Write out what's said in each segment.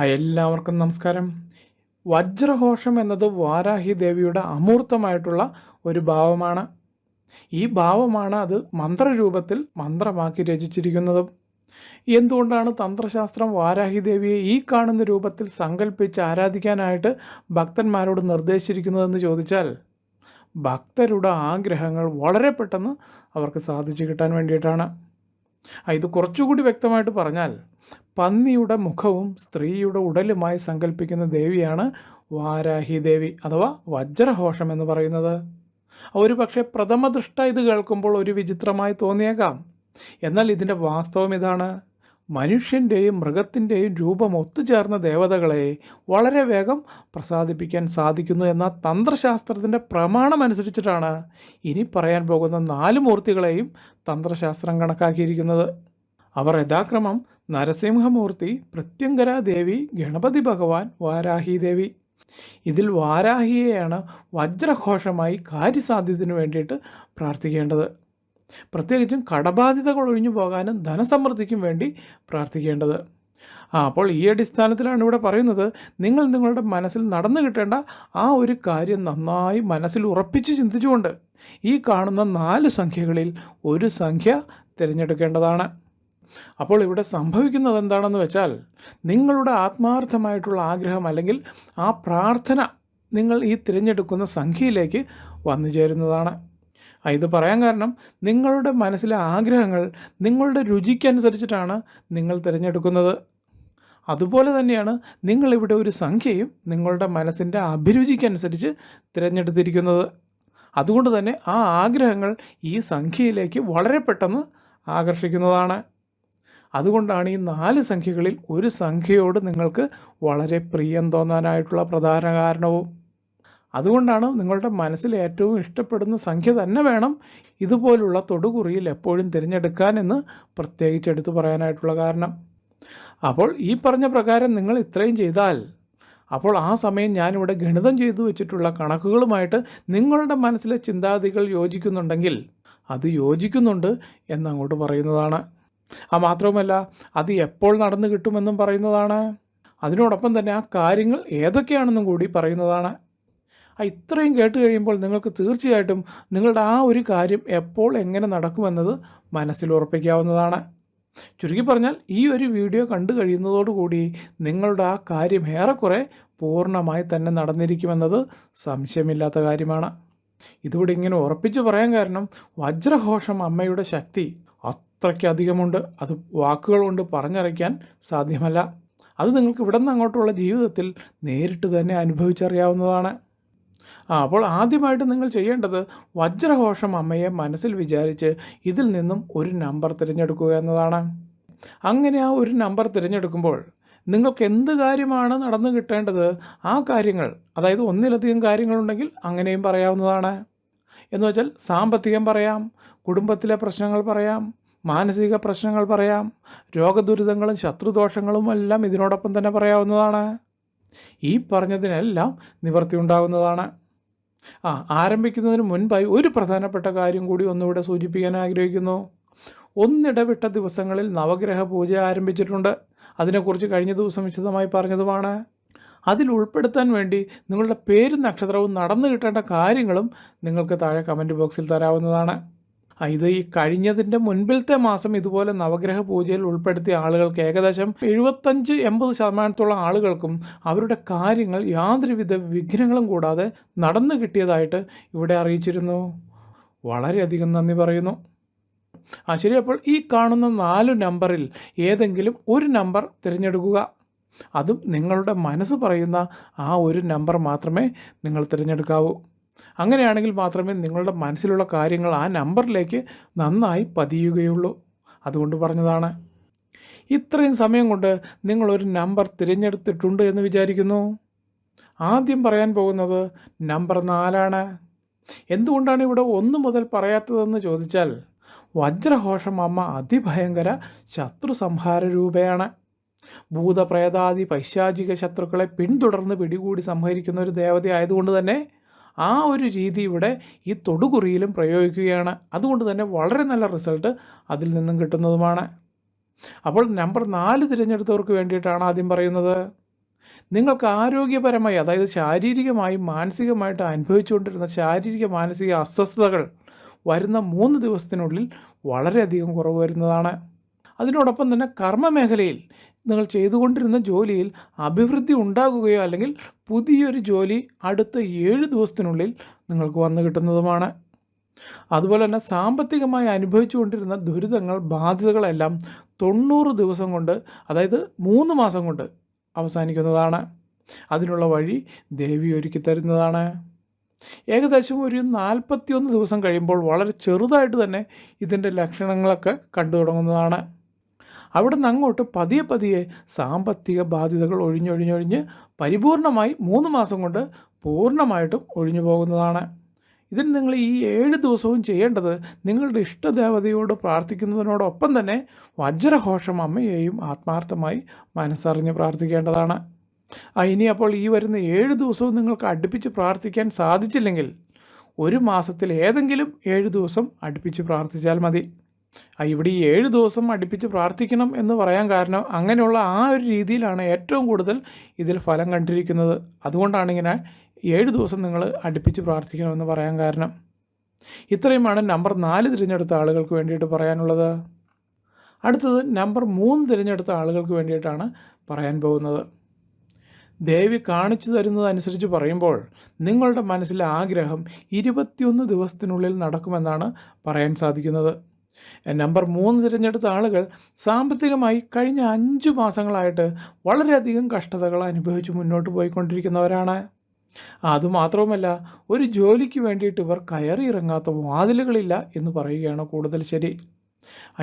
എല്ലാവർക്കും നമസ്കാരം. വജ്രഘോഷം എന്നത് വാരാഹി ദേവിയുടെ അമൂർത്തമായിട്ടുള്ള ഒരു ഭാവമാണ്. ഈ ഭാവമാണ് അത് മന്ത്രരൂപത്തിൽ മന്ത്രമാക്കി രചിച്ചിരിക്കുന്നതും. എന്തുകൊണ്ടാണ് തന്ത്രശാസ്ത്രം വാരാഹി ദേവിയെ ഈ കാണുന്ന രൂപത്തിൽ സങ്കല്പിച്ച് ആരാധിക്കാനായിട്ട് ഭക്തന്മാരോട് നിർദ്ദേശിച്ചിരിക്കുന്നതെന്ന് ചോദിച്ചാൽ, ഭക്തരുടെ ആഗ്രഹങ്ങൾ വളരെ പെട്ടെന്ന് അവർക്ക് സാധിച്ചു കിട്ടാൻ വേണ്ടിയിട്ടാണ്. ഇത് കുറച്ചുകൂടി വ്യക്തമായിട്ട് പറഞ്ഞാൽ, പന്നിയുടെ മുഖവും സ്ത്രീയുടെ ഉടലുമായി സങ്കല്പിക്കുന്ന ദേവിയാണ് വാരാഹി ദേവി അഥവാ വജ്രഘോഷം എന്ന് പറയുന്നത്. ഒരു പക്ഷേ പ്രഥമ ദൃഷ്ട ഇത് കേൾക്കുമ്പോൾ ഒരു വിചിത്രമായി തോന്നിയേക്കാം. എന്നാൽ ഇതിൻ്റെ വാസ്തവം ഇതാണ്: മനുഷ്യൻ്റെയും മൃഗത്തിൻ്റെയും രൂപം ഒത്തുചേർന്ന ദേവതകളെ വളരെ വേഗം പ്രസാദിപ്പിക്കാൻ സാധിക്കുന്നു എന്ന തന്ത്രശാസ്ത്രത്തിൻ്റെ പ്രമാണമനുസരിച്ചിട്ടാണ് ഇനി പറയാൻ പോകുന്ന 4 മൂർത്തികളെയും തന്ത്രശാസ്ത്രം കണക്കാക്കിയിരിക്കുന്നത്. അവർ യഥാക്രമം നരസിംഹമൂർത്തി, പ്രത്യങ്കര ദേവി, ഗണപതി ഭഗവാൻ, വാരാഹി ദേവി. ഇതിൽ വാരാഹിയെയാണ് വജ്രഘോഷമായി കാര്യസാധ്യത്തിന് വേണ്ടിയിട്ട് പ്രാർത്ഥിക്കേണ്ടത്. പ്രത്യേകിച്ചും കടബാധ്യതകൾ ഒഴിഞ്ഞു പോകാനും ധനസമൃദ്ധിക്കും വേണ്ടി പ്രാർത്ഥിക്കേണ്ടത്. അപ്പോൾ ഈ അടിസ്ഥാനത്തിലാണ് ഇവിടെ പറയുന്നത്, നിങ്ങൾ നിങ്ങളുടെ മനസ്സിൽ നടന്നു കിട്ടേണ്ട ആ ഒരു കാര്യം നന്നായി മനസ്സിൽ ഉറപ്പിച്ച് ചിന്തിച്ചുകൊണ്ട് ഈ കാണുന്ന 4 സംഖ്യകളിൽ ഒരു സംഖ്യ തിരഞ്ഞെടുക്കേണ്ടതാണ്. അപ്പോൾ ഇവിടെ സംഭവിക്കുന്നത് എന്താണെന്ന് വെച്ചാൽ, നിങ്ങളുടെ ആത്മാർത്ഥമായിട്ടുള്ള ആഗ്രഹം അല്ലെങ്കിൽ ആ പ്രാർത്ഥന നിങ്ങൾ ഈ തിരഞ്ഞെടുക്കുന്ന സംഖ്യയിലേക്ക് വന്നു ചേരുന്നതാണ്. ഇത് പറയാൻ കാരണം, നിങ്ങളുടെ മനസ്സിലെ ആഗ്രഹങ്ങൾ നിങ്ങളുടെ രുചിക്കനുസരിച്ചിട്ടാണ് നിങ്ങൾ തിരഞ്ഞെടുക്കുന്നത്. അതുപോലെ തന്നെയാണ് നിങ്ങളിവിടെ ഒരു സംഖ്യയും നിങ്ങളുടെ മനസ്സിൻ്റെ അഭിരുചിക്കനുസരിച്ച് തിരഞ്ഞെടുത്തിരിക്കുന്നത്. അതുകൊണ്ട് തന്നെ ആ ആഗ്രഹങ്ങൾ ഈ സംഖ്യയിലേക്ക് വളരെ പെട്ടെന്ന് ആകർഷിക്കുന്നതാണ്. അതുകൊണ്ടാണ് ഈ 4 സംഖ്യകളിൽ ഒരു സംഖ്യയോട് നിങ്ങൾക്ക് വളരെ പ്രിയം തോന്നാനായിട്ടുള്ള പ്രധാന കാരണവും. അതുകൊണ്ടാണ് നിങ്ങളുടെ മനസ്സിൽ ഏറ്റവും ഇഷ്ടപ്പെടുന്ന സംഖ്യ തന്നെ വേണം ഇതുപോലുള്ള തൊടുകുറിയിൽ എപ്പോഴും തിരഞ്ഞെടുക്കാൻ എന്ന് പ്രത്യേകിച്ച് എടുത്തു പറയാനായിട്ടുള്ള കാരണം. അപ്പോൾ ഈ പറഞ്ഞ പ്രകാരം നിങ്ങൾ ഇത്രയും ചെയ്താൽ, അപ്പോൾ ആ സമയം ഞാനിവിടെ ഗണിതം ചെയ്തു വെച്ചിട്ടുള്ള കണക്കുകളുമായിട്ട് നിങ്ങളുടെ മനസ്സിലെ ചിന്താഗതികൾ യോജിക്കുന്നുണ്ടെങ്കിൽ അത് യോജിക്കുന്നുണ്ട് എന്നങ്ങോട്ട് പറയുന്നതാണ്. മാത്രവുമല്ല, അത് എപ്പോൾ നടന്നു കിട്ടുമെന്നും പറയുന്നതാണ്. അതിനോടൊപ്പം തന്നെ ആ കാര്യങ്ങൾ ഏതൊക്കെയാണെന്നും കൂടി പറയുന്നതാണ്. ഇത്രയും കേട്ട് കഴിയുമ്പോൾ നിങ്ങൾക്ക് തീർച്ചയായിട്ടും നിങ്ങളുടെ ആ ഒരു കാര്യം എപ്പോൾ എങ്ങനെ നടക്കുമെന്നത് മനസ്സിൽ ഉറപ്പിക്കാവുന്നതാണ്. ചുരുക്കി പറഞ്ഞാൽ, ഈ ഒരു വീഡിയോ കണ്ടു കഴിയുന്നതോടുകൂടി നിങ്ങളുടെ ആ കാര്യം ഏറെക്കുറെ പൂർണ്ണമായി തന്നെ നടന്നിരിക്കുമെന്നത് സംശയമില്ലാത്ത കാര്യമാണ്. ഇതിവിടെ ഇങ്ങനെ ഉറപ്പിച്ച് പറയാൻ കാരണം, വജ്രഘോഷം അമ്മയുടെ ശക്തി അത്രയ്ക്കധികമുണ്ട്. അത് വാക്കുകൾ കൊണ്ട് പറഞ്ഞറിയിക്കാൻ സാധ്യമല്ല. അത് നിങ്ങൾക്ക് ഇവിടെ നിന്ന് അങ്ങോട്ടുള്ള ജീവിതത്തിൽ നേരിട്ട് തന്നെ അനുഭവിച്ചറിയാവുന്നതാണ്. അപ്പോൾ ആദ്യമായിട്ട് നിങ്ങൾ ചെയ്യേണ്ടത്, വജ്രഘോഷം അമ്മയെ മനസ്സിൽ വിചാരിച്ച് ഇതിൽ നിന്നും ഒരു നമ്പർ തിരഞ്ഞെടുക്കുക എന്നതാണ്. അങ്ങനെ ആ ഒരു നമ്പർ തിരഞ്ഞെടുക്കുമ്പോൾ നിങ്ങൾക്ക് എന്ത് കാര്യമാണ് നടന്നു കിട്ടേണ്ടത്, ആ കാര്യങ്ങൾ, അതായത് ഒന്നിലധികം കാര്യങ്ങളുണ്ടെങ്കിൽ അങ്ങനെയും പറയാവുന്നതാണ്. എന്ന് വെച്ചാൽ, സാമ്പത്തികം പറയാം, കുടുംബത്തിലെ പ്രശ്നങ്ങൾ പറയാം, മാനസിക പ്രശ്നങ്ങൾ പറയാം, രോഗദുരിതങ്ങളും ശത്രുദോഷങ്ങളും എല്ലാം ഇതിനോടൊപ്പം തന്നെ പറയാവുന്നതാണ്. ഈ പറഞ്ഞതിനെല്ലാം നിവൃത്തി ഉണ്ടാകുന്നതാണ്. ആരംഭിക്കുന്നതിന് മുൻപായി ഒരു പ്രധാനപ്പെട്ട കാര്യം കൂടി ഒന്നുകൂടെ സൂചിപ്പിക്കാൻ ആഗ്രഹിക്കുന്നു. ഒന്നിടവിട്ട ദിവസങ്ങളിൽ നവഗ്രഹ പൂജ ആരംഭിച്ചിട്ടുണ്ട്. അതിനെക്കുറിച്ച് കഴിഞ്ഞ ദിവസം വിശദമായി പറഞ്ഞതുമാണ്. അതിൽ ഉൾപ്പെടുത്താൻ വേണ്ടി നിങ്ങളുടെ പേരും നക്ഷത്രവും നടന്നു കിട്ടേണ്ട കാര്യങ്ങളും നിങ്ങൾക്ക് താഴെ കമൻറ്റ് ബോക്സിൽ തരാവുന്നതാണ്. ഇത് ഈ കഴിഞ്ഞതിൻ്റെ മുൻപിലത്തെ മാസം ഇതുപോലെ നവഗ്രഹ പൂജയിൽ ഉൾപ്പെടുത്തിയ ആളുകൾക്ക് ഏകദേശം 75-80% ആളുകൾക്കും അവരുടെ കാര്യങ്ങൾ യാതൊരുവിധ വിഘ്നങ്ങളും കൂടാതെ നടന്നു കിട്ടിയതായിട്ട് ഇവിടെ അറിയിച്ചിരുന്നു. വളരെയധികം നന്ദി പറയുന്നു. ശരി, അപ്പോൾ ഈ കാണുന്ന 4 നമ്പറിൽ ഏതെങ്കിലും ഒരു നമ്പർ തിരഞ്ഞെടുക്കുക. അതും നിങ്ങളുടെ മനസ്സ് പറയുന്ന ആ ഒരു നമ്പർ മാത്രമേ നിങ്ങൾ തിരഞ്ഞെടുക്കാവൂ. അങ്ങനെയാണെങ്കിൽ മാത്രമേ നിങ്ങളുടെ മനസ്സിലുള്ള കാര്യങ്ങൾ ആ നമ്പറിലേക്ക് നന്നായി പതിയുകയുള്ളൂ. അതുകൊണ്ട് പറഞ്ഞതാണ്. ഇത്രയും സമയം കൊണ്ട് നിങ്ങളൊരു നമ്പർ തിരഞ്ഞെടുത്തിട്ടുണ്ട് എന്ന് വിചാരിക്കുന്നു. ആദ്യം പറയാൻ പോകുന്നത് നമ്പർ 4 എന്തുകൊണ്ടാണ് ഇവിടെ 1 മുതൽ പറയാത്തതെന്ന് ചോദിച്ചാൽ, വജ്രഘോഷം അമ്മ അതിഭയങ്കര ശത്രു സംഹാര രൂപയാണ്. ഭൂതപ്രേതാദി പൈശാചിക ശത്രുക്കളെ പിന്തുടർന്ന് പിടികൂടി സംഹരിക്കുന്ന ഒരു ദേവത ആയതുകൊണ്ട് തന്നെ ആ ഒരു രീതി ഇവിടെ ഈ തൊടുകുറിയിലും പ്രയോഗിക്കുകയാണ്. അതുകൊണ്ട് തന്നെ വളരെ നല്ല റിസൾട്ട് അതിൽ നിന്നും കിട്ടുന്നതുമാണ്. അപ്പോൾ നമ്പർ 4 തിരഞ്ഞെടുത്തവർക്ക് വേണ്ടിയിട്ടാണ് ആദ്യം പറയുന്നത്. നിങ്ങൾക്ക് ആരോഗ്യപരമായി, അതായത് ശാരീരികമായും മാനസികമായിട്ട് അനുഭവിച്ചുകൊണ്ടിരുന്ന ശാരീരിക മാനസിക അസ്വസ്ഥതകൾ വരുന്ന 3 ദിവസത്തിനുള്ളിൽ വളരെയധികം കുറവ് വരുന്നതാണ്. അതിനോടൊപ്പം തന്നെ കർമ്മമേഖലയിൽ നിങ്ങൾ ചെയ്തുകൊണ്ടിരുന്ന ജോലിയിൽ അഭിവൃദ്ധി ഉണ്ടാകുകയോ അല്ലെങ്കിൽ പുതിയൊരു ജോലി അടുത്ത 7 ദിവസത്തിനുള്ളിൽ നിങ്ങൾക്ക് വന്നു കിട്ടുന്നതുമാണ്. അതുപോലെ തന്നെ സാമ്പത്തികമായി അനുഭവിച്ചുകൊണ്ടിരുന്ന ദുരിതങ്ങൾ, ബാധ്യതകളെല്ലാം 90 ദിവസം കൊണ്ട്, അതായത് 3 മാസം കൊണ്ട് അവസാനിക്കുന്നതാണ്. അതിനുള്ള വഴി ദേവി ഒരുക്കി തരുന്നതാണ്. ഏകദേശം ഒരു 41 ദിവസം കഴിയുമ്പോൾ വളരെ ചെറുതായിട്ട് തന്നെ ഇതിൻ്റെ ലക്ഷണങ്ങളൊക്കെ കണ്ടു തുടങ്ങുന്നതാണ്. അവിടെ നിന്ന് അങ്ങോട്ട് പതിയെ പതിയെ സാമ്പത്തിക ബാധ്യതകൾ ഒഴിഞ്ഞൊഴിഞ്ഞൊഴിഞ്ഞ് പരിപൂർണമായി 3 മാസം കൊണ്ട് പൂർണ്ണമായിട്ടും ഒഴിഞ്ഞു പോകുന്നതാണ്. ഇതിന് നിങ്ങൾ ഈ 7 ദിവസവും ചെയ്യേണ്ടത് നിങ്ങളുടെ ഇഷ്ടദേവതയോട് പ്രാർത്ഥിക്കുന്നതിനോടൊപ്പം തന്നെ വജ്രഘോഷം അമ്മയെയും ആത്മാർത്ഥമായി മനസ്സറിഞ്ഞ് പ്രാർത്ഥിക്കേണ്ടതാണ്. ഇനി അപ്പോൾ ഈ വരുന്ന 7 ദിവസവും നിങ്ങൾക്ക് അടുപ്പിച്ച് പ്രാർത്ഥിക്കാൻ സാധിച്ചില്ലെങ്കിൽ 1 മാസത്തിൽ ഏതെങ്കിലും 7 ദിവസം അടുപ്പിച്ച് പ്രാർത്ഥിച്ചാൽ മതി. ഇവിടെ ഈ 7 ദിവസം അടുപ്പിച്ച് പ്രാർത്ഥിക്കണം എന്ന് പറയാൻ കാരണം അങ്ങനെയുള്ള ആ ഒരു രീതിയിലാണ് ഏറ്റവും കൂടുതൽ ഇതിൽ ഫലം കണ്ടിരിക്കുന്നത്. അതുകൊണ്ടാണ് ഇങ്ങനെ 7 ദിവസം നിങ്ങൾ അടുപ്പിച്ച് പ്രാർത്ഥിക്കണമെന്ന് പറയാൻ കാരണം. ഇത്രയുമാണ് നമ്പർ 4 തിരഞ്ഞെടുത്ത ആളുകൾക്ക് വേണ്ടിയിട്ട് പറയാനുള്ളത്. അടുത്തത് നമ്പർ 3 തിരഞ്ഞെടുത്ത ആളുകൾക്ക് വേണ്ടിയിട്ടാണ് പറയാൻ പോകുന്നത്. ദേവി കാണിച്ചു തരുന്നതനുസരിച്ച് പറയുമ്പോൾ നിങ്ങളുടെ മനസ്സിലെ ആഗ്രഹം 21 ദിവസത്തിനുള്ളിൽ നടക്കുമെന്നാണ് പറയാൻ സാധിക്കുന്നത്. നമ്പർ 3 തിരഞ്ഞെടുത്ത ആളുകൾ സാമ്പത്തികമായി കഴിഞ്ഞ 5 മാസങ്ങളായിട്ട് വളരെയധികം കഷ്ടതകൾ അനുഭവിച്ച് മുന്നോട്ട് പോയിക്കൊണ്ടിരിക്കുന്നവരാണ്. അതുമാത്രവുമല്ല, ഒരു ജോലിക്ക് വേണ്ടിയിട്ട് ഇവർ കയറിയിറങ്ങാത്ത വാതിലുകളില്ല എന്ന് പറയുകയാണ് കൂടുതൽ ശരി.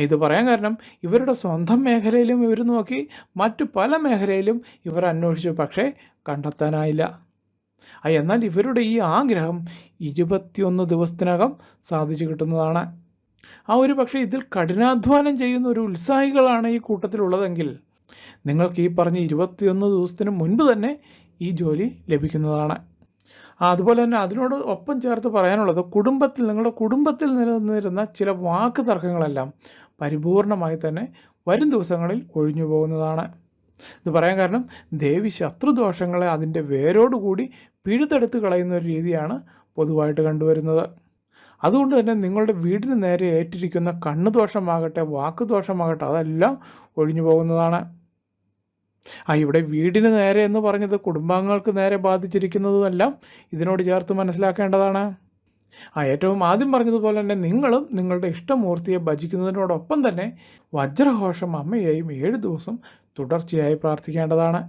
ഇത് പറയാൻ കാരണം ഇവരുടെ സ്വന്തം മേഖലയിലും ഇവർ നോക്കി, മറ്റു പല മേഖലയിലും ഇവർ അന്വേഷിച്ചു, പക്ഷേ കണ്ടെത്താനായില്ല. എന്നാൽ ഇവരുടെ ഈ ആഗ്രഹം 21 ദിവസത്തിനകം സാധിച്ചു കിട്ടുന്നതാണ്. ഒരു പക്ഷേ ഇതിൽ കഠിനാധ്വാനം ചെയ്യുന്ന ഒരു ഉത്സാഹികളാണ് ഈ കൂട്ടത്തിലുള്ളതെങ്കിൽ നിങ്ങൾക്ക് ഈ പറഞ്ഞ 21 ദിവസത്തിന് മുൻപ് തന്നെ ഈ ജോലി ലഭിക്കുന്നതാണ്. അതുപോലെ തന്നെ അതിനോട് ഒപ്പം ചേർത്ത് പറയാനുള്ളത്, നിങ്ങളുടെ കുടുംബത്തിൽ നിലനിന്നിരുന്ന ചില വാക്ക് തർക്കങ്ങളെല്ലാം പരിപൂർണമായി തന്നെ വരും ദിവസങ്ങളിൽ ഒഴിഞ്ഞു പോകുന്നതാണ്. ഇത് പറയാൻ കാരണം ദേവി ശത്രുദോഷങ്ങളെ അതിൻ്റെ വേരോടുകൂടി പിഴുതെടുത്ത് കളയുന്ന ഒരു രീതിയാണ് പൊതുവായിട്ട് കണ്ടുവരുന്നത്. അതുകൊണ്ട് തന്നെ നിങ്ങളുടെ വീടിന് നേരെ ഏറ്റിരിക്കുന്ന കണ്ണുദോഷമാകട്ടെ, വാക്കുദോഷമാകട്ടെ, അതെല്ലാം ഒഴിഞ്ഞു പോകുന്നതാണ്. ഇവിടെ വീടിന് നേരെ എന്ന് പറഞ്ഞത് കുടുംബാംഗങ്ങൾക്ക് നേരെ ബാധിച്ചിരിക്കുന്നതുമെല്ലാം ഇതിനോട് ചേർത്ത് മനസ്സിലാക്കേണ്ടതാണ്. ഏറ്റവും ആദ്യം പറഞ്ഞതുപോലെ തന്നെ നിങ്ങളും നിങ്ങളുടെ ഇഷ്ടമൂർത്തിയെ ഭജിക്കുന്നതിനോടൊപ്പം തന്നെ വജ്രഘോഷം അമ്മയെയും 7 ദിവസം തുടർച്ചയായി പ്രാർത്ഥിക്കേണ്ടതാണ്.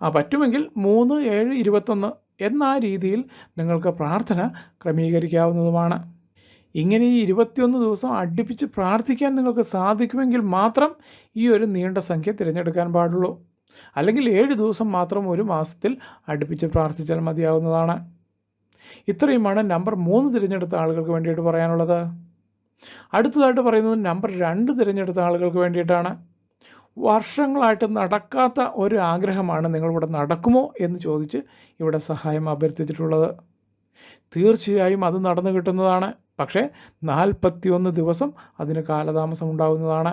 പറ്റുമെങ്കിൽ 3, 7, 21 എന്ന രീതിയിൽ നിങ്ങൾക്ക് പ്രാർത്ഥന ക്രമീകരിക്കാവുന്നതുമാണ്. ഇങ്ങനെ ഈ 21 ദിവസം അടുപ്പിച്ച് പ്രാർത്ഥിക്കാൻ നിങ്ങൾക്ക് സാധിക്കുമെങ്കിൽ മാത്രം ഈ ഒരു നീണ്ട സംഖ്യ തിരഞ്ഞെടുക്കാൻ പാടുള്ളൂ. അല്ലെങ്കിൽ 7 ദിവസം മാത്രം ഒരു മാസത്തിൽ അടുപ്പിച്ച് പ്രാർത്ഥിച്ചാൽ മതിയാവുന്നതാണ്. ഇത്രയുമാണ് നമ്പർ 3 തിരഞ്ഞെടുത്ത ആളുകൾക്ക് വേണ്ടിയിട്ട് പറയാനുള്ളത്. അടുത്തതായിട്ട് പറയുന്നത് നമ്പർ 2 തിരഞ്ഞെടുത്ത ആളുകൾക്ക് വേണ്ടിയിട്ടാണ്. വർഷങ്ങളായിട്ട് നടക്കാത്ത ഒരു ആഗ്രഹമാണ് നിങ്ങളിവിടെ നടക്കുമോ എന്ന് ചോദിച്ച് ഇവിടെ സഹായം അഭ്യർത്ഥിച്ചിട്ടുള്ളത്. തീർച്ചയായും അത് നടന്നു കിട്ടുന്നതാണ്. പക്ഷേ 41 ദിവസം അതിന് കാലതാമസം ഉണ്ടാകുന്നതാണ്.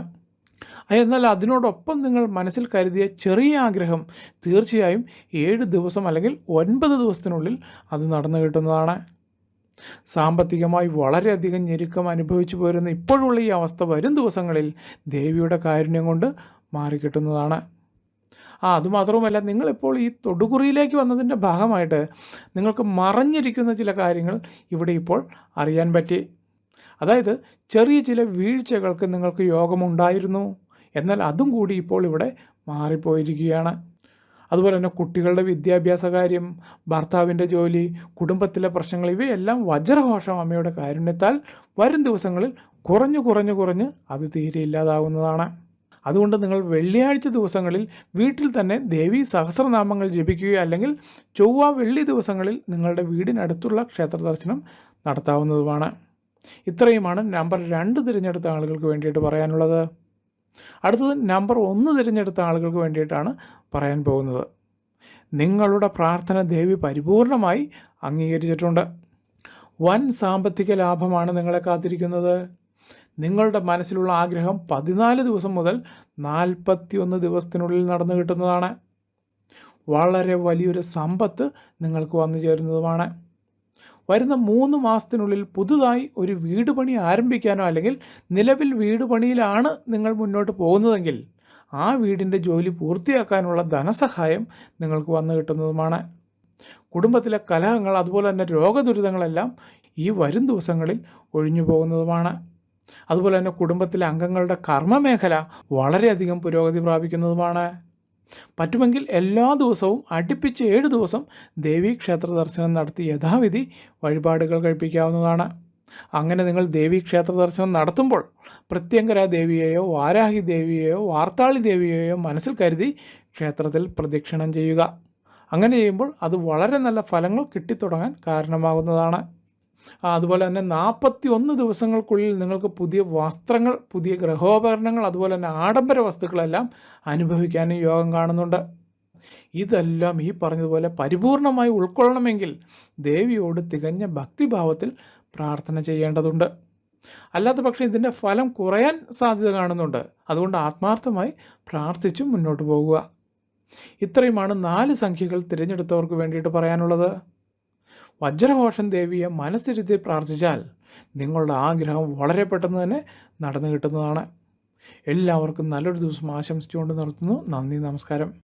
എന്നാൽ അതിനോടൊപ്പം നിങ്ങൾ മനസ്സിൽ കരുതിയ ചെറിയ ആഗ്രഹം തീർച്ചയായും 7 ദിവസം അല്ലെങ്കിൽ 9 ദിവസത്തിനുള്ളിൽ അത് നടന്നു കിട്ടുന്നതാണ്. സാമ്പത്തികമായി വളരെയധികം ഞെരുക്കം അനുഭവിച്ചു പോരുന്ന ഇപ്പോഴുള്ള ഈ അവസ്ഥ വരും ദിവസങ്ങളിൽ ദേവിയുടെ കാരുണ്യം കൊണ്ട് മാറിക്കിട്ടുന്നതാണ്. അതുമാത്രവുമല്ല, നിങ്ങളിപ്പോൾ ഈ തൊടുകുറിയിലേക്ക് വന്നതിൻ്റെ ഭാഗമായിട്ട് നിങ്ങൾക്ക് മറഞ്ഞിരിക്കുന്ന ചില കാര്യങ്ങൾ ഇവിടെ ഇപ്പോൾ അറിയാൻ പറ്റി. അതായത് ചെറിയ ചില വീഴ്ചകൾക്ക് നിങ്ങൾക്ക് യോഗമുണ്ടായിരുന്നു, എന്നാൽ അതും കൂടി ഇപ്പോൾ ഇവിടെ മാറിപ്പോയിരിക്കുകയാണ്. അതുപോലെ തന്നെ കുട്ടികളുടെ വിദ്യാഭ്യാസ കാര്യം, ഭർത്താവിൻ്റെ ജോലി, കുടുംബത്തിലെ പ്രശ്നങ്ങൾ, ഇവയെല്ലാം വജ്രഘോഷം അമ്മയുടെ കാരുണ്യത്താൽ വരും ദിവസങ്ങളിൽ കുറഞ്ഞ് അത് തീരെ ഇല്ലാതാവുന്നതാണ്. അതുകൊണ്ട് നിങ്ങൾ വെള്ളിയാഴ്ച ദിവസങ്ങളിൽ വീട്ടിൽ തന്നെ ദേവീ സഹസ്രനാമങ്ങൾ ജപിക്കുകയോ അല്ലെങ്കിൽ ചൊവ്വ, വെള്ളി ദിവസങ്ങളിൽ നിങ്ങളുടെ വീടിനടുത്തുള്ള ക്ഷേത്ര ദർശനം നടത്താവുന്നതുമാണ്. ഇത്രയുമാണ് നമ്പർ 2 തിരഞ്ഞെടുത്ത ആളുകൾക്ക് വേണ്ടിയിട്ട് പറയാനുള്ളത്. അടുത്തത് നമ്പർ 1 തിരഞ്ഞെടുത്ത ആളുകൾക്ക് വേണ്ടിയിട്ടാണ് പറയാൻ പോകുന്നത്. നിങ്ങളുടെ പ്രാർത്ഥന ദേവി പരിപൂർണമായി അംഗീകരിച്ചിട്ടുണ്ട്. വൻ സാമ്പത്തിക ലാഭമാണ് നിങ്ങളെ കാത്തിരിക്കുന്നത്. നിങ്ങളുടെ മനസ്സിലുള്ള ആഗ്രഹം 14 ദിവസം മുതൽ 41 ദിവസത്തിനുള്ളിൽ നടന്നു കിട്ടുന്നതാണ്. വളരെ വലിയൊരു സമ്പത്ത് നിങ്ങൾക്ക് വന്നു ചേരുന്നതുമാണ്. വരുന്ന 3 മാസത്തിനുള്ളിൽ പുതുതായി ഒരു വീട് പണി ആരംഭിക്കാനോ അല്ലെങ്കിൽ നിലവിൽ വീട് പണിയിലാണ് നിങ്ങൾ മുന്നോട്ട് പോകുന്നതെങ്കിൽ ആ വീടിൻ്റെ ജോലി പൂർത്തിയാക്കാനുള്ള ധനസഹായം നിങ്ങൾക്ക് വന്നു കിട്ടുന്നതുമാണ്. കുടുംബത്തിലെ കലഹങ്ങൾ അതുപോലെ തന്നെ രോഗദുരിതങ്ങളെല്ലാം ഈ വരും ദിവസങ്ങളിൽ ഒഴിഞ്ഞു പോകുന്നതുമാണ്. അതുപോലെ തന്നെ കുടുംബത്തിലെ അംഗങ്ങളുടെ കർമ്മമേഖല വളരെയധികം പുരോഗതി പ്രാപിക്കുന്നതുമാണ്. പറ്റുമെങ്കിൽ എല്ലാ ദിവസവും അടുപ്പിച്ച് 7 ദിവസം ദേവീക്ഷേത്ര ദർശനം നടത്തി യഥാവിധി വഴിപാടുകൾ കഴിപ്പിക്കാവുന്നതാണ്. അങ്ങനെ നിങ്ങൾ ദേവീക്ഷേത്ര ദർശനം നടത്തുമ്പോൾ പ്രത്യങ്കര ദേവിയെയോ വാരാഹി ദേവിയെയോ വാർത്താളി ദേവിയെയോ മനസ്സിൽ കരുതി ക്ഷേത്രത്തിൽ പ്രദക്ഷിണം ചെയ്യുക. അങ്ങനെ ചെയ്യുമ്പോൾ അത് വളരെ നല്ല ഫലങ്ങൾ കിട്ടിത്തുടങ്ങാൻ കാരണമാകുന്നതാണ്. അതുപോലെ തന്നെ 41 ദിവസങ്ങൾക്കുള്ളിൽ നിങ്ങൾക്ക് പുതിയ വസ്ത്രങ്ങൾ, പുതിയ ഗൃഹോപകരണങ്ങൾ, അതുപോലെ തന്നെ ആഡംബര വസ്തുക്കളെല്ലാം അനുഭവിക്കാനും യോഗം കാണുന്നുണ്ട്. ഇതെല്ലാം ഈ പറഞ്ഞതുപോലെ പരിപൂർണമായി ഉൾക്കൊള്ളണമെങ്കിൽ ദേവിയോട് തികഞ്ഞ ഭക്തിഭാവത്തിൽ പ്രാർത്ഥന ചെയ്യേണ്ടതുണ്ട്. അല്ലാത്ത പക്ഷേ ഇതിൻ്റെ ഫലം കുറയാൻ സാധ്യത കാണുന്നുണ്ട്. അതുകൊണ്ട് ആത്മാർത്ഥമായി പ്രാർത്ഥിച്ചും മുന്നോട്ട് പോകുക. ഇത്രയുമാണ് 4 സംഖ്യകൾ തിരഞ്ഞെടുത്തവർക്ക് വേണ്ടിയിട്ട് പറയാനുള്ളത്. വജ്രഘോഷൻ ദേവിയെ മനസ്സിരുത്തി പ്രാർത്ഥിച്ചാൽ നിങ്ങളുടെ ആഗ്രഹം വളരെ പെട്ടെന്ന് തന്നെ നടന്നു കിട്ടുന്നതാണ്. എല്ലാവർക്കും നല്ലൊരു ദിവസം ആശംസിച്ചുകൊണ്ട് നിർത്തുന്നു. നന്ദി, നമസ്കാരം.